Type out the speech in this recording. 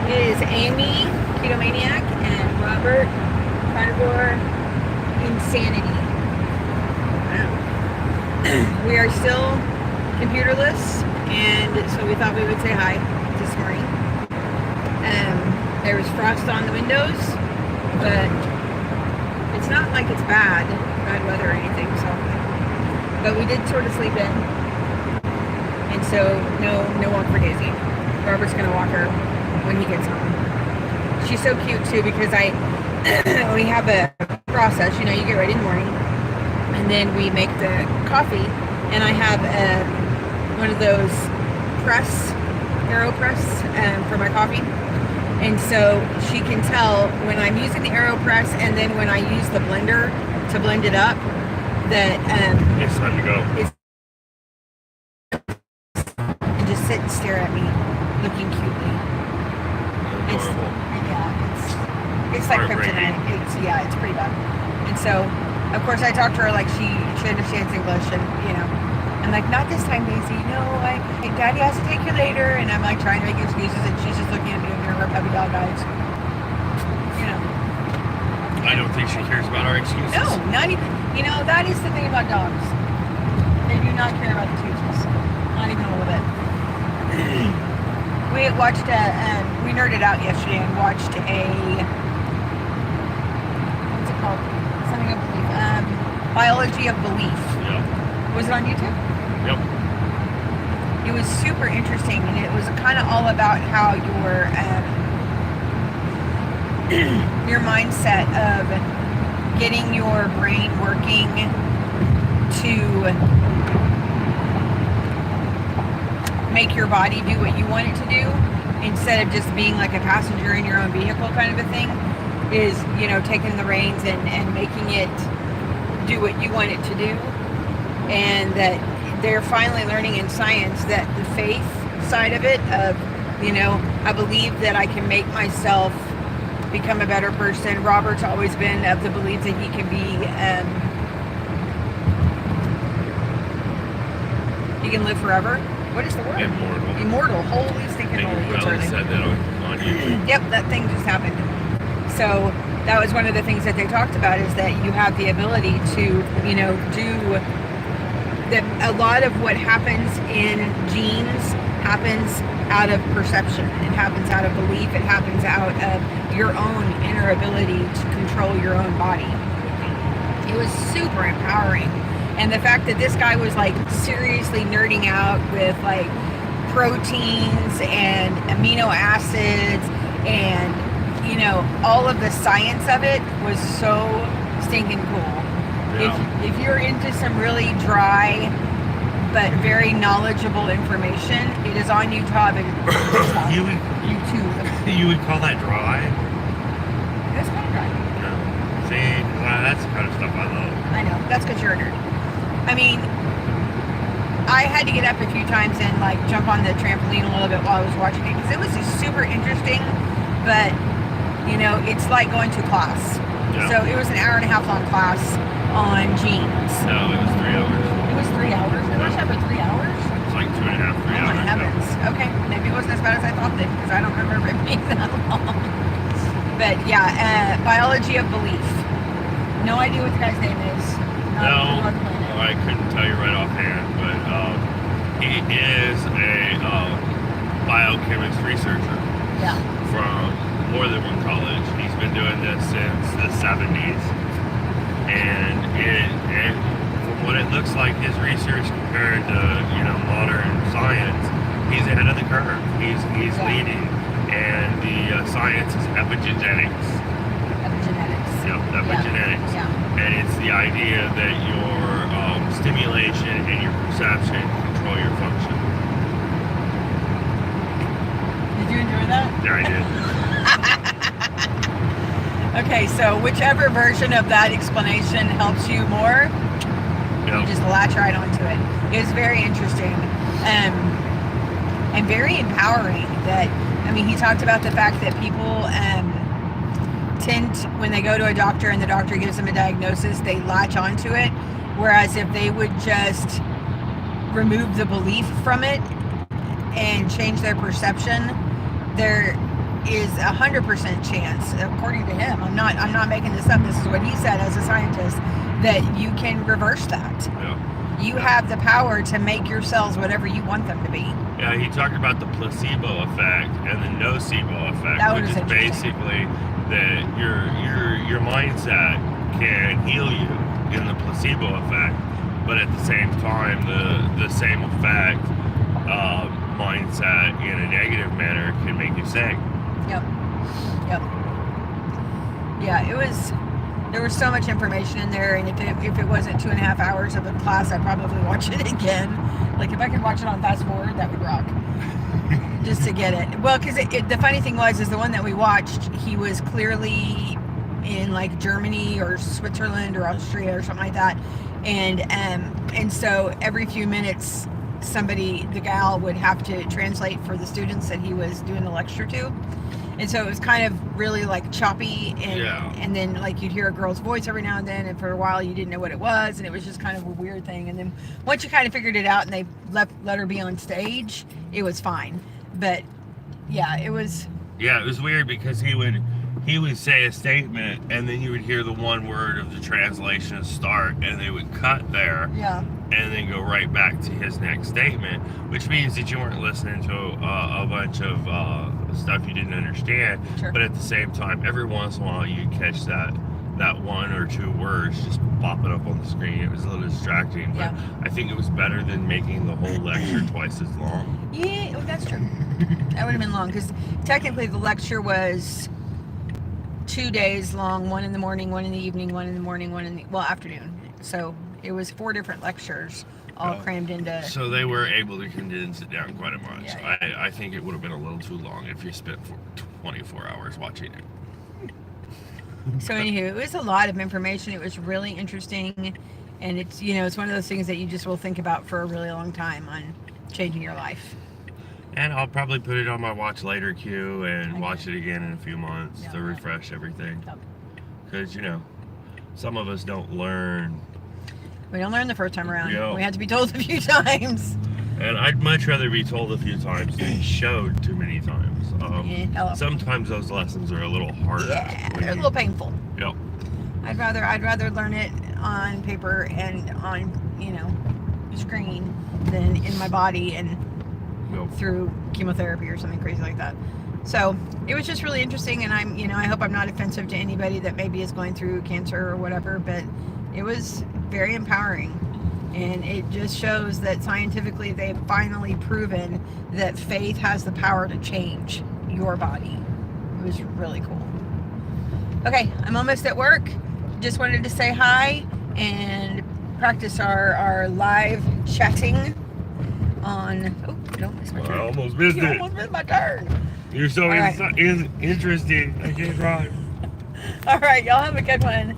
is Aimee, Keto Maniac, and Robert, Carnivore Insanity. Wow. We are still computerless, and so we thought we would say hi this morning. There was frost on the windows, but it's not like it's bad weather or anything, so. But we did sort of sleep in, and so no walk for Daisy. Robert's gonna walk her when he gets home. She's so cute too because we have a process. You get ready in the morning, and then we make the coffee, and I have one of those AeroPress for my coffee. And so she can tell when I'm using the AeroPress and then when I use the blender to blend it up that it's time to go. And just sit and stare at me, looking cutely. Adorable. It's like kryptonite. It's pretty bad. And so, of course, I talked to her like she understands English, and I'm like, not this time, Daisy. No, Daddy has to take you later, and I'm like trying to make excuses, and she's just looking at me with her puppy dog eyes. I don't think she cares about our excuses. No, not even. That is the thing about dogs. They do not care about excuses. Not even a little bit. We watched we nerded out yesterday and watched what's it called? Something of belief. Biology of Belief. Yeah. Was it on YouTube? Yep. It was super interesting, and it was kind of all about how your mindset of getting your brain working to make your body do what you want it to do instead of just being like a passenger in your own vehicle kind of a thing is, taking the reins and making it do what you want it to do. And that they're finally learning in science that the faith side of it of, I believe that I can make myself become a better person. Robert's always been of the belief that he can be, he can live forever. What is the word? Immortal. Holy stinking holy. I think you said that on YouTube. Yep, that thing just happened. So that was one of the things that they talked about is that you have the ability to, do that. A lot of what happens in genes happens out of perception. It happens out of belief. It happens out of your own inner ability to control your own body. It was super empowering. And the fact that this guy was like seriously nerding out with like proteins and amino acids and, all of the science of it was so stinking cool. Yeah. If you're into some really dry but very knowledgeable information, it is on YouTube. YouTube. You would call that dry? That's kind of dry. No. See, that's the kind of stuff I love. I know. That's because you're a nerd. I mean, I had to get up a few times and like jump on the trampoline a little bit while I was watching it because it was just super interesting. But it's like going to class. Yeah. So it was an hour and a half long class on genes. No, it was 3 hours. It was 3 hours. It was over 3 hours. It's like 2.5, 3 hours. Oh my heavens. Okay, maybe it wasn't as bad as I thought then because I don't remember it being that long. But yeah, biology of belief. No idea what the guy's name is. No, I couldn't tell you right offhand, but he is a biochemist researcher. Yeah. From more than one college. He's been doing this since the 70s. And from what it looks like, his research compared to, modern science, he's ahead of the curve. He's leading. And the science is epigenetics. Epigenetics. Yep, epigenetics. Yeah. And it's the idea that your stimulation and your perception control your function. Did you enjoy that? Yeah, I did. Okay, so whichever version of that explanation helps you more, you just latch right onto it. It was very interesting and very empowering. He talked about the fact that people tend, when they go to a doctor and the doctor gives them a diagnosis, they latch onto it. Whereas if they would just remove the belief from it and change their perception, is 100% chance, according to him. I'm not making this up. This is what he said as a scientist, that you can reverse that. Yeah. You have the power to make your cells whatever you want them to be. Yeah, he talked about the placebo effect and the nocebo effect, That which was is basically that your mindset can heal you in the placebo effect, but at the same time, the same effect, mindset in a negative manner can make you sick. Yep. Yeah, there was so much information in there, and if it wasn't 2.5 hours of a class, I'd probably watch it again. Like, if I could watch it on fast forward, that would rock. Just to get it. Well, because the funny thing was the one that we watched, he was clearly in like Germany or Switzerland or Austria or something like that, and so every few minutes the gal would have to translate for the students that he was doing the lecture to. And so it was kind of really like choppy, and then like you'd hear a girl's voice every now and then, and for a while you didn't know what it was, and it was just kind of a weird thing. And then once you kind of figured it out and they let her be on stage, it was fine. But yeah, it was weird because he would say a statement, and then you would hear the one word of the translation start, and they would cut there. Yeah. And then go right back to his next statement, which means that you weren't listening to a bunch of stuff you didn't understand. Sure. But at the same time, every once in a while you catch that one or two words just popping up on the screen. It was a little distracting, but I think it was better than making the whole lecture twice as long. Yeah, well, that's true. That would have been long, because technically the lecture was 2 days long, one in the morning, one in the evening, one in the morning, one in the afternoon. So it was 4 different lectures all crammed into. So they were able to condense it down quite a much. Yeah. I think it would have been a little too long if you spent 24 hours watching it. So anywho, it was a lot of information. It was really interesting, and it's it's one of those things that you just will think about for a really long time on changing your life. And I'll probably put it on my watch later queue and watch it again in a few months to refresh everything. Because some of us don't learn. We don't learn the first time around. Yeah. We have to be told a few times. And I'd much rather be told a few times than showed too many times. Sometimes those lessons are a little harder. Yeah, they're a little painful. Yep. I'd rather learn it on paper and on screen than in my body and through chemotherapy or something crazy like that. So it was just really interesting, and I hope I'm not offensive to anybody that maybe is going through cancer or whatever, but it was very empowering, and it just shows that scientifically they've finally proven that faith has the power to change your body. It was really cool. Okay, I'm almost at work. Just wanted to say hi and practice our live chatting on. Oh, don't miss my turn. I almost missed it. You almost missed my turn. You're so interesting. I can't drive. All right, y'all have a good one.